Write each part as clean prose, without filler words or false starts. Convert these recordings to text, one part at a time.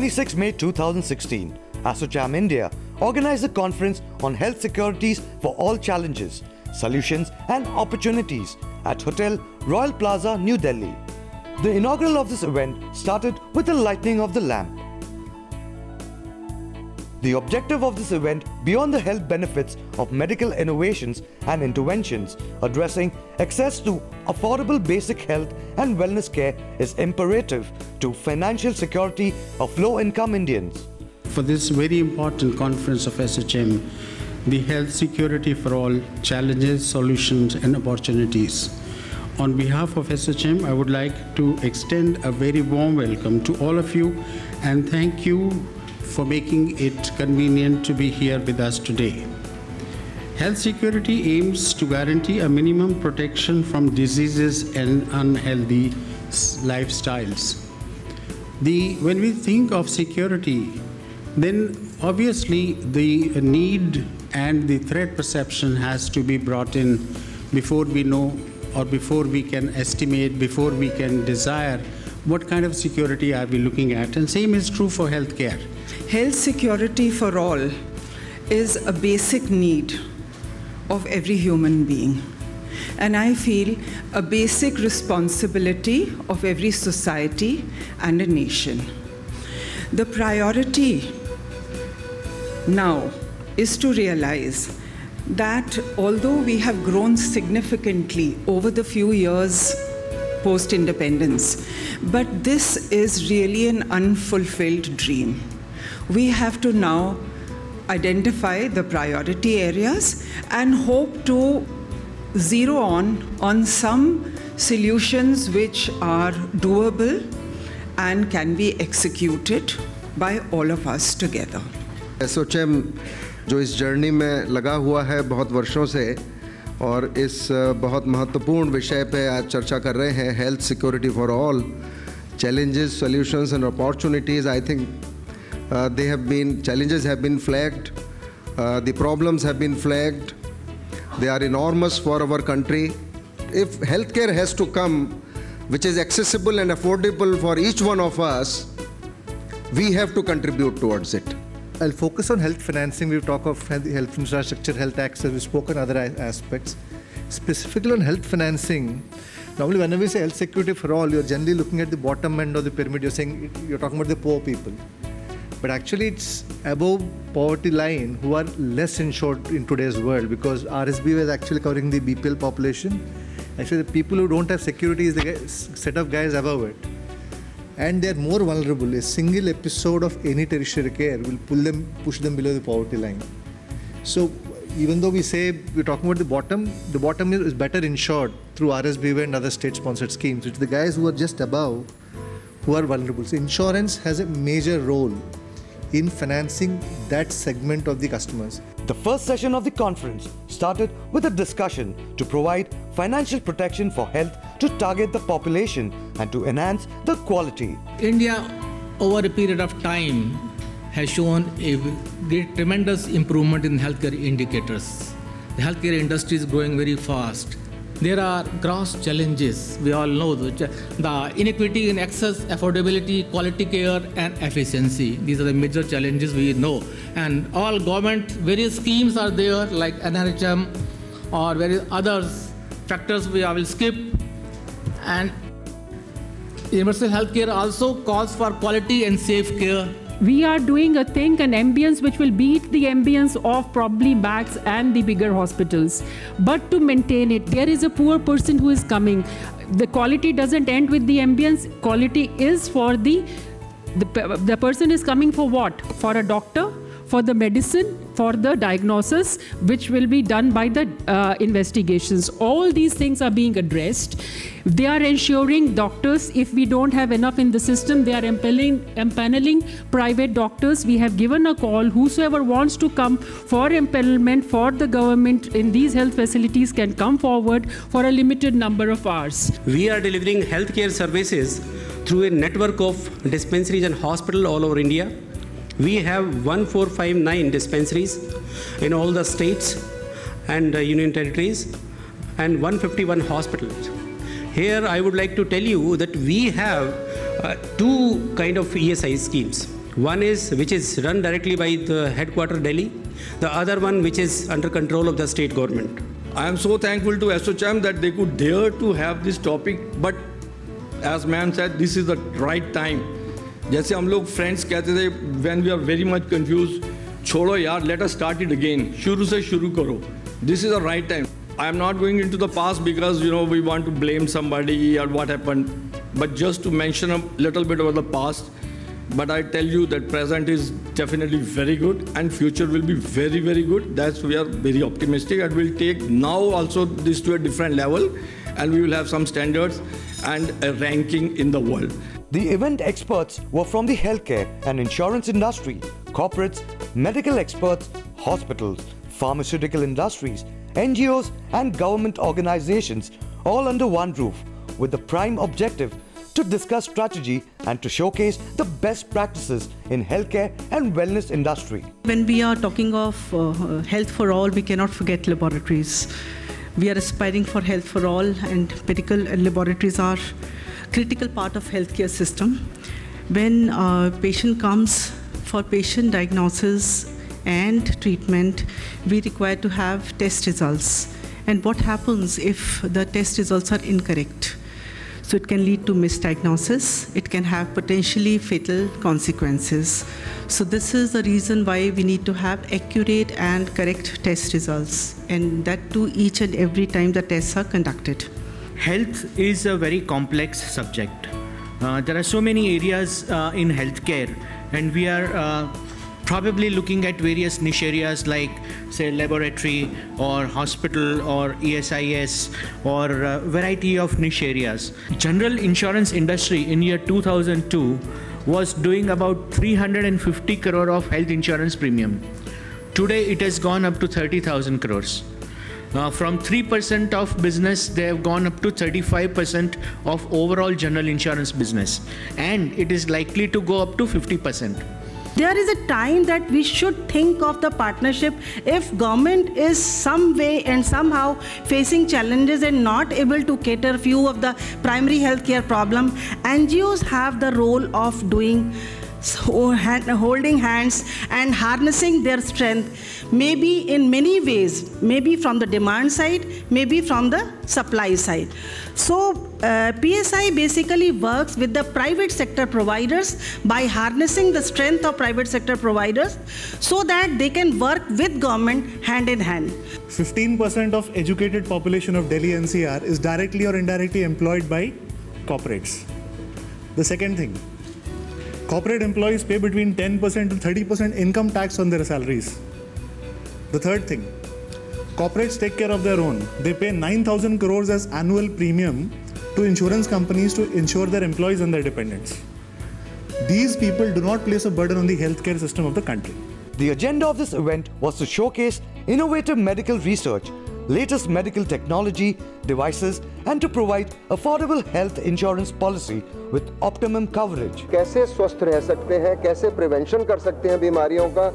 26 May 2016, ASSOCHAM India organized a conference on health securities for all challenges, solutions and opportunities at Hotel Royal Plaza, New Delhi. The inaugural of this event started with the lighting of the lamp. The objective of this event, beyond the health benefits of medical innovations and interventions addressing access to affordable basic health and wellness care, is imperative to financial security of low-income Indians. For this very important conference of ASSOCHAM, the health security for all challenges, solutions and opportunities. On behalf of ASSOCHAM, I would like to extend a very warm welcome to all of you and thank you for making it convenient to be here with us today. Health security aims to guarantee a minimum protection from diseases and unhealthy lifestyles. When we think of security, then obviously the need and the threat perception has to be brought in before we know or before we can estimate, before we can desire what kind of security are we looking at. And same is true for healthcare. Health security for all is a basic need of every human being. And I feel a basic responsibility of every society and a nation. The priority now is to realize that although we have grown significantly over the few years post-independence, but this is really an unfulfilled dream. We have to now identify the priority areas and hope to zero on some solutions which are doable and can be executed by all of us together. ASSOCHAM जो इस journey में लगा हुआ है बहुत वर्षों से और इस बहुत महत्वपूर्ण विषय पे आज चर्चा कर रहे हैं, health security for all, challenges, solutions and opportunities. I think challenges have been flagged, the problems have been flagged, they are enormous for our country. If healthcare has to come, which is accessible and affordable for each one of us, we have to contribute towards it. I'll focus on health financing. We've talked of health infrastructure, health access, we've spoken other aspects. Specifically on health financing, normally whenever we say health security for all, you're generally looking at the bottom end of the pyramid. You're talking about the poor people. But actually it's above poverty line who are less insured in today's world, because RSB is actually covering the BPL population. Actually the people who don't have security is the set of guys above it. And they are more vulnerable. A single episode of any tertiary care will push them below the poverty line. So even though we say we're talking about the bottom is better insured through RSBW and other state-sponsored schemes. It's the guys who are just above who are vulnerable. So insurance has a major role in financing that segment of the customers. The first session of the conference started with a discussion to provide financial protection for health to target the population and to enhance the quality. India, over a period of time, has shown a tremendous improvement in healthcare indicators. The healthcare industry is growing very fast. There are gross challenges. We all know the inequity in access, affordability, quality care and efficiency. These are the major challenges we know. And all government, various schemes are there like NRHM or various other factors I will skip. And universal healthcare also calls for quality and safe care. We are doing an ambience which will beat the ambience of probably Max and the bigger hospitals. But to maintain it, there is a poor person who is coming. The quality doesn't end with the ambience. Quality is for the person is coming for what? For a doctor, for the medicine, for the diagnosis, which will be done by the investigations. All these things are being addressed. They are ensuring doctors, if we don't have enough in the system, they are empaneling private doctors. We have given a call, whosoever wants to come for empanelment for the government in these health facilities can come forward for a limited number of hours. We are delivering healthcare services through a network of dispensaries and hospitals all over India. We have 1459 dispensaries in all the states and union territories and 151 hospitals. Here I would like to tell you that we have two kind of ESI schemes. One is which is run directly by the headquarter Delhi, the other one which is under control of the state government. I am so thankful to ASSOCHAM that they could dare to have this topic, but as ma'am said, this is the right time. जैसे हम लोग friends कहते थे, when we are very much confused, छोड़ो यार, let us start it again. शुरू से शुरू करो. This is the right time. I am not going into the past because we want to blame somebody or what happened, but just to mention a little bit about the past. But I tell you that present is definitely very good and future will be very, very good. That's we are very optimistic, and we'll take now also this to a different level, and we will have some standards and a ranking in the world. The event experts were from the healthcare and insurance industry, corporates, medical experts, hospitals, pharmaceutical industries, NGOs and government organizations, all under one roof, with the prime objective to discuss strategy and to showcase the best practices in healthcare and wellness industry. When we are talking of health for all, we cannot forget laboratories. We are aspiring for health for all, and medical laboratories are critical part of healthcare system. When a patient comes for patient diagnosis and treatment, we require to have test results. And what happens if the test results are incorrect? So it can lead to misdiagnosis. It can have potentially fatal consequences. So this is the reason why we need to have accurate and correct test results, and that too each and every time the tests are conducted. Health is a very complex subject. There are so many areas in healthcare, and we are probably looking at various niche areas like, say, laboratory or hospital or ESIS or a variety of niche areas. General insurance industry in year 2002 was doing about 350 crore of health insurance premium. Today it has gone up to 30,000 crores. From 3% of business, they have gone up to 35% of overall general insurance business, and it is likely to go up to 50%. There is a time that we should think of the partnership. If government is some way and somehow facing challenges and not able to cater few of the primary healthcare problem, NGOs have the role of doing holding hands and harnessing their strength, maybe in many ways, maybe from the demand side, maybe from the supply side. So PSI basically works with the private sector providers by harnessing the strength of private sector providers so that they can work with government hand in hand. 15% of educated population of Delhi NCR is directly or indirectly employed by corporates. The second thing, corporate employees pay between 10% to 30% income tax on their salaries. The third thing, corporates take care of their own. They pay 9,000 crores as annual premium to insurance companies to insure their employees and their dependents. These people do not place a burden on the healthcare system of the country. The agenda of this event was to showcase innovative medical research, latest medical technology, devices, and to provide affordable health insurance policy with optimum coverage. कैसे स्वस्थ रह सकते हैं, कैसे prevention कर सकते हैं बीमारियों का,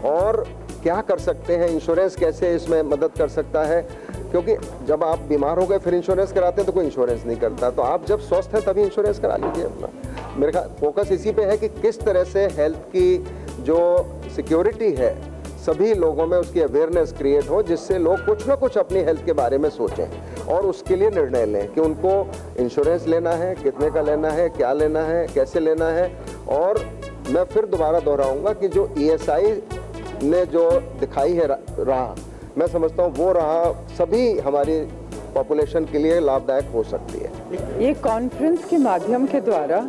और क्या कर सकते हैं, इंश्योरेंस कैसे इसमें मदद कर सकता है, क्योंकि जब आप बीमार हो गए फिर इंश्योरेंस कराते हैं तो कोई इंश्योरेंस नहीं करता, तो आप जब स्वस्थ हैं तभी इंश्योरेंस करा लीजिए अपना। मेरा ख्याल फोकस इसी पे है कि किस तरह से हेल्थ की जो सिक्योरिटी है सभी लोगों में उसकी अवेयरनेस क्रिएट हो, जिससे लोग कुछ ना कुछ अपनी हेल्थ के बारे में सोचें और उसके लिए निर्णय लें कि उनको इंश्योरेंस लेना है, कितने का लेना है, क्या लेना है, कैसे लेना है। और मैं फिर दोबारा दोहराऊंगा कि जो ESI ने जो दिखाई है राह, मैं समझता हूँ वो राह सभी हमारी पॉपुलेशन के लिए लाभदायक हो सकती है। ये कॉन्फ्रेंस के माध्यम के द्वारा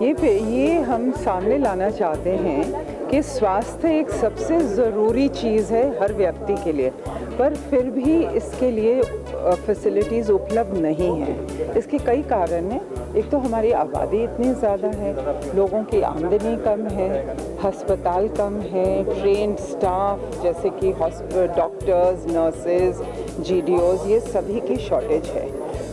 ये हम सामने लाना चाहते हैं कि स्वास्थ्य एक सबसे ज़रूरी चीज़ है हर व्यक्ति के लिए, पर फिर भी इसके लिए फैसिलिटीज़ उपलब्ध नहीं हैं। इसके कई कारण हैं। एक तो हमारी आबादी इतनी ज़्यादा है, लोगों की आमदनी कम है, अस्पताल कम है, ट्रेंड स्टाफ जैसे कि डॉक्टर्स, नर्सेज, GDOs, ये सभी की शॉर्टेज है।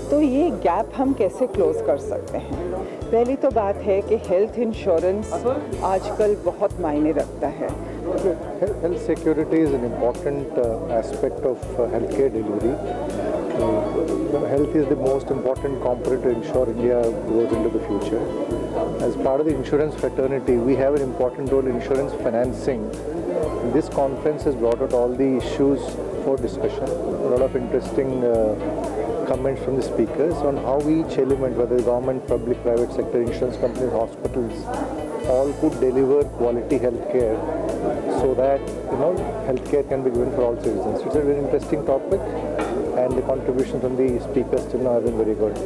तो ये गैप हम कैसे क्लोज कर सकते हैं? पहली तो बात है कि हेल्थ इंश्योरेंस आजकल बहुत मायने रखता है। Health security is an important aspect of healthcare delivery. Health is the most important component to ensure India goes into the future. As part of the insurance fraternity, we have an important role in insurance financing. This conference has brought out all the issues for discussion. A lot of interesting comments from the speakers on how each element, whether government, public, private sector, insurance companies, hospitals, all could deliver quality healthcare so that healthcare can be given for all citizens. It's a very interesting topic, and the contributions from the speakers till now have been very good.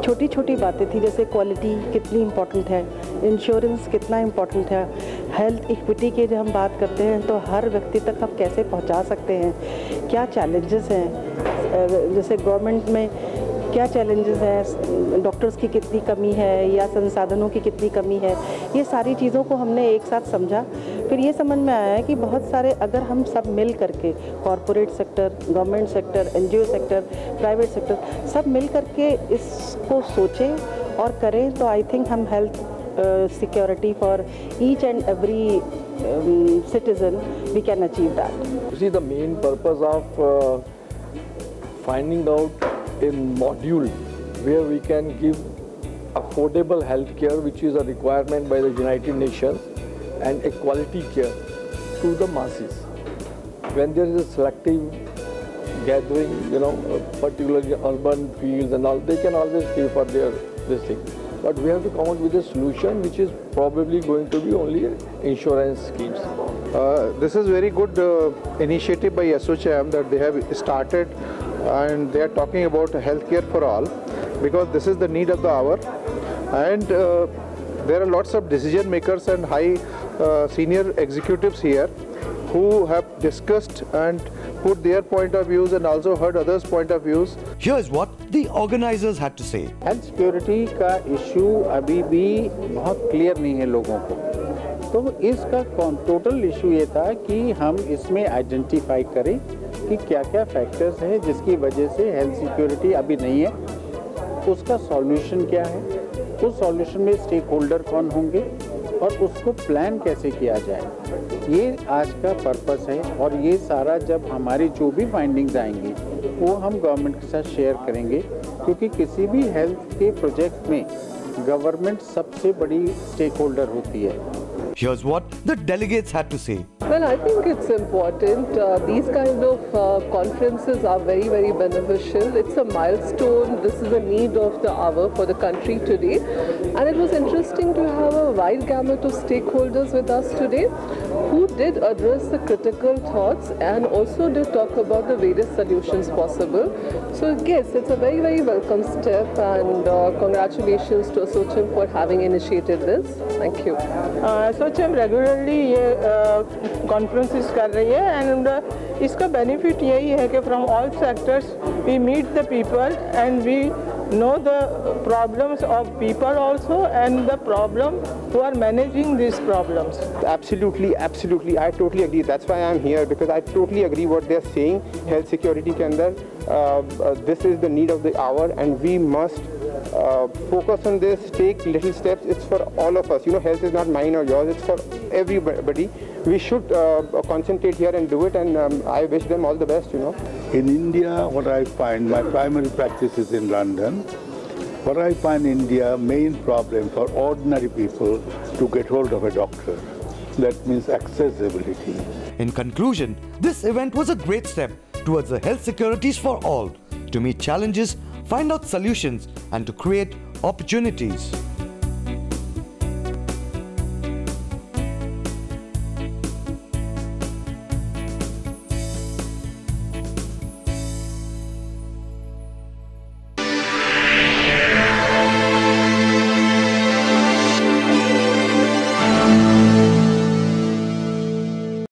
छोटी छोटी बातें थी, जैसे quality कितनी important है, insurance कितना important है, health equity की जब हम बात करते हैं तो हर व्यक्ति तक हम कैसे पहुंचा सकते हैं, क्या चैलेंजेस हैं, जैसे गवर्नमेंट में क्या चैलेंजेस हैं, डॉक्टर्स की कितनी कमी है या संसाधनों की कितनी कमी है, ये सारी चीज़ों को हमने एक साथ समझा। फिर ये समझ में आया कि बहुत सारे अगर हम सब मिल करके corporate sector, government sector, NGO sector, private sector सब मिल करके इसको सोचें और करें तो आई थिंक हम health security for each and every citizen, we can achieve that. You see, the main purpose of finding out a module where we can give affordable health care, which is a requirement by the United Nations, and a quality care to the masses. When there is a selective gathering, particularly urban fields and all, they can always pay for this thing. But we have to come out with a solution which is probably going to be only insurance schemes. This is very good initiative by ASSOCHAM that they have started, and they are talking about healthcare for all, because this is the need of the hour, and there are lots of decision makers and high senior executives here who have discussed and put their point of views and also heard others' point of views. Here's what the organizers had to say. Health security का issue अभी भी बहुत clear नहीं है लोगों को, तो इसका total issue ये था कि हम इसमें identify करें कि क्या-क्या factors हैं जिसकी वजह से health security अभी नहीं है, उसका solution क्या है, उस solution में stakeholder कौन होंगे और उसको plan कैसे किया जाए, ये आज का पर्पस है। और ये सारा जब हमारी जो भी फाइंडिंग्स आएंगी वो हम गवर्नमेंट के साथ शेयर करेंगे, क्योंकि किसी भी हेल्थ के प्रोजेक्ट में गवर्नमेंट सबसे बड़ी स्टेक होल्डर होती है। Here's what the delegates had to say. Well, I think it's important. These kind of conferences are very, very beneficial. It's a milestone. This is a need of the hour for the country today. And it was interesting to have a wide gamut of stakeholders with us today who did address the critical thoughts and also did talk about the various solutions possible. So yes, it's a very, very welcome step, and congratulations to ASSOCHAM for having initiated this. Thank you. ASSOCHAM regularly ये conferences कर रही है, and इसका benefit यही है कि from all sectors we meet the people and we know the problems of people also and the problem who are managing these problems. Absolutely, absolutely. I totally agree. That's why I'm here, because I totally agree what they're saying. Health security के अंदर this is the need of the hour, and we must focus on this, take little steps. It's for all of us. Health is not mine or yours, it's for everybody. We should concentrate here and do it, and I wish them all the best, In India, what I find, my primary practice is in London. What I find in India, main problem for ordinary people to get hold of a doctor. That means accessibility. In conclusion, this event was a great step towards the health securities for all, to meet challenges, find out solutions, and to create opportunities.